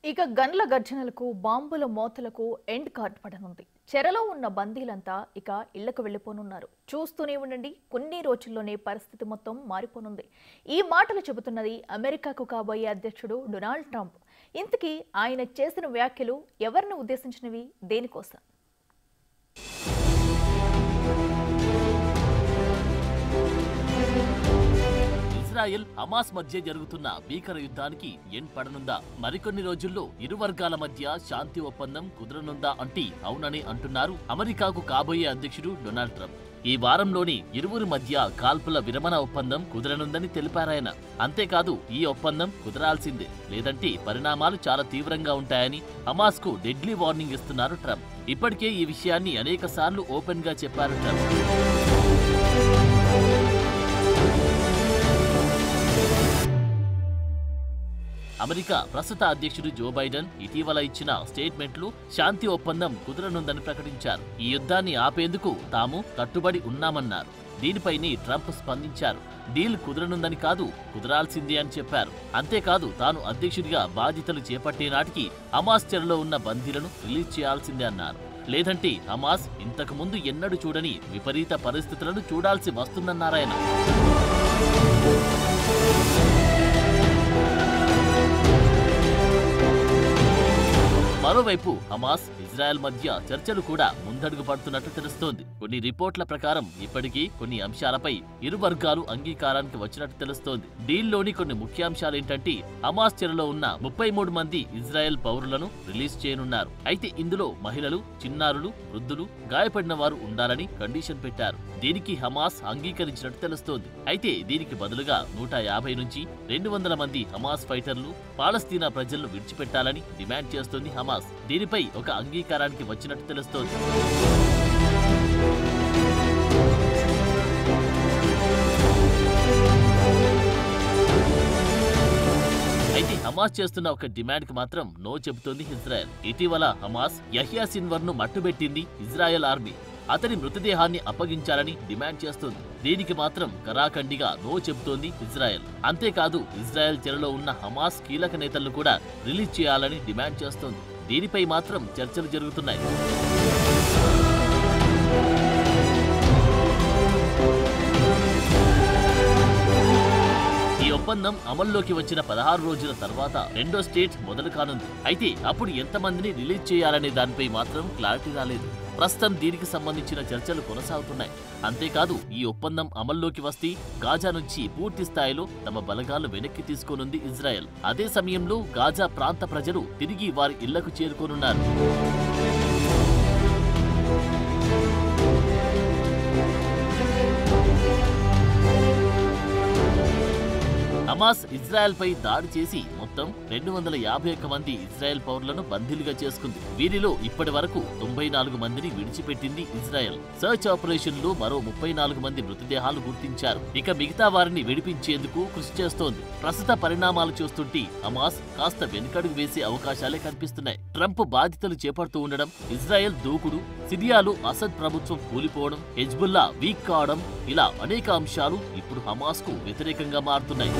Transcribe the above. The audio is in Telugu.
ఇక గన్ల గర్జనలకు బాంబుల మోతలకు ఎండ్ కార్డ్ పడనుంది. చెరలో ఉన్న బందీలంతా ఇక ఇళ్లకు వెళ్లిపోనున్నారు. చూస్తూనే ఉండండి, కొన్ని రోజుల్లోనే పరిస్థితి మొత్తం మారిపోనుంది. ఈ మాటలు చెబుతున్నది అమెరికాకు కాబోయే అధ్యక్షుడు డొనాల్డ్ ట్రంప్. ఇంతకీ ఆయన చేసిన వ్యాఖ్యలు ఎవరిని ఉద్దేశించినవి, దేనికోసం? ఇజ్రాయెల్ హమాస్ మధ్య జరుగుతున్న భీకర యుద్ధానికి ఎండ్ పడనుందా? మరికొన్ని రోజుల్లో ఇరు వర్గాల మధ్య శాంతి ఒప్పందం కుదరనుందా అంటే అవునని అంటున్నారు అమెరికాకు కాబోయే అధ్యక్షుడు డొనాల్డ్ ట్రంప్. ఈ వారంలోని ఇరువురి మధ్య కాల్పుల విరమణ ఒప్పందం కుదరనుందని తెలిపారాయన. అంతేకాదు, ఈ ఒప్పందం కుదరాల్సిందే, లేదంటే పరిణామాలు చాలా తీవ్రంగా ఉంటాయని హమాస్ కు డెడ్లీ వార్నింగ్ ఇస్తున్నారు ట్రంప్. ఇప్పటికే ఈ విషయాన్ని అనేక సార్లు ఓపెన్ గా చెప్పారు ట్రంప్. అమెరికా ప్రస్తుత అధ్యక్షుడు జో బైడెన్ ఇటీవల ఇచ్చిన స్టేట్మెంట్లు శాంతి ఒప్పందం కుదరనుందని ప్రకటించారు. ఈ యుద్ధాన్ని ఆపేందుకు తాము కట్టుబడి ఉన్నామన్నారు. దీనిపైనే ట్రంప్ స్పందించారు. డీల్ కుదరనుందని కాదు, కుదరాల్సిందే అని చెప్పారు. అంతేకాదు, తాను అధ్యక్షుడిగా బాధ్యతలు చేపట్టే నాటికి హమాస్ చెరలో ఉన్న బందీలను రిలీజ్ చేయాల్సిందే అన్నారు. లేదంటే హమాస్ ఇంతకు ముందు ఎన్నడూ చూడని విపరీత పరిస్థితులను చూడాల్సి వస్తుందన్నారాయన. మరోవైపు హమాస్, ఇజ్రాయెల్ మధ్య చర్చలు కూడా ముందడుగు పడుతున్నట్టు తెలుస్తోంది. కొన్ని రిపోర్ట్ల ప్రకారం ఇప్పటికీ కొన్ని అంశాలపై ఇరు వర్గాలు అంగీకారానికి వచ్చినట్టు తెలుస్తోంది. డీల్లోని కొన్ని ముఖ్యాంశాలేంటంటే హమాస్ చెరలో ఉన్న 33 మంది ఇజ్రాయెల్ పౌరులను రిలీజ్ చేయనున్నారు. అయితే ఇందులో మహిళలు, చిన్నారులు, వృద్ధులు, గాయపడిన వారు ఉండాలని కండిషన్ పెట్టారు. దీనికి హమాస్ అంగీకరించినట్టు తెలుస్తోంది. అయితే దీనికి బదులుగా 150 నుంచి 200 మంది హమాస్ ఫైటర్లు పాలస్తీనా ప్రజలను విడిచిపెట్టాలని డిమాండ్ చేస్తోంది హమాస్. దీనిపై ఒక అంగీకారానికి వచ్చినట్టు తెలుస్తోంది. అయితే హమాస్ చేస్తున్న ఒక డిమాండ్ కి మాత్రం నో చెబుతోంది ఇజ్రాయెల్. ఇటీవల హమాస్ యహ్యా సిన్వర్ ను మట్టుబెట్టింది ఇజ్రాయెల్ ఆర్మీ. అతని మృతదేహాన్ని అప్పగించాలని డిమాండ్ చేస్తోంది. దీనికి మాత్రం కరాఖండిగా నో చెబుతోంది ఇజ్రాయెల్. అంతేకాదు, ఇజ్రాయెల్ చెరలో ఉన్న హమాస్ కీలక నేతలను కూడా రిలీజ్ చేయాలని డిమాండ్ చేస్తోంది. దీనిపై మాత్రం చర్చలు జరుగుతున్నాయి. ఈ ఒప్పందం అమల్లోకి వచ్చిన 16 రోజుల తర్వాత రెండో స్టేట్ మొదలు కానుంది. అయితే అప్పుడు ఎంతమందిని రిలీజ్ చేయాలనే దానిపై మాత్రం క్లారిటీ రాలేదు. ప్రస్తుతం దీనికి సంబంధించిన చర్చలు కొనసాగుతున్నాయి. అంతేకాదు, ఈ ఒప్పందం అమల్లోకి వస్తే గాజా నుంచి పూర్తి స్థాయిలో తమ బలగాలు వెనక్కి తీసుకోనుంది ఇజ్రాయెల్. అదే సమయంలో గాజా ప్రాంత ప్రజలు తిరిగి వారి ఇళ్లకు చేరుకోనున్నారు. హమాస్ ఇజ్రాయెల్ పై దాడి చేసి మొత్తం 251 మంది ఇజ్రాయెల్ పౌరులను బందీలుగా చేసుకుంది. వీరిలో ఇప్పటి వరకు 94 మందిని విడిచిపెట్టింది ఇజ్రాయెల్. సర్చ్ ఆపరేషన్ లో మరో 34 మంది మృతదేహాలు గుర్తించారు. ఇక మిగతా వారిని విడిపించేందుకు కృషి చేస్తోంది. ప్రస్తుత పరిణామాలు చూస్తుంటే హమాస్ కాస్త వెనుకడుగు వేసే అవకాశాలే కనిపిస్తున్నాయి. ట్రంప్ బాధ్యతలు చేపడుతూ ఉండడం, ఇజ్రాయెల్ దూకుడు, సిరియాలో అసద్ ప్రభుత్వం కూలిపోవడం, హెజ్బుల్లా వీక్ కావడం, ఇలా అనేక అంశాలు ఇప్పుడు హమాస్ కు వ్యతిరేకంగా మారుతున్నాయి.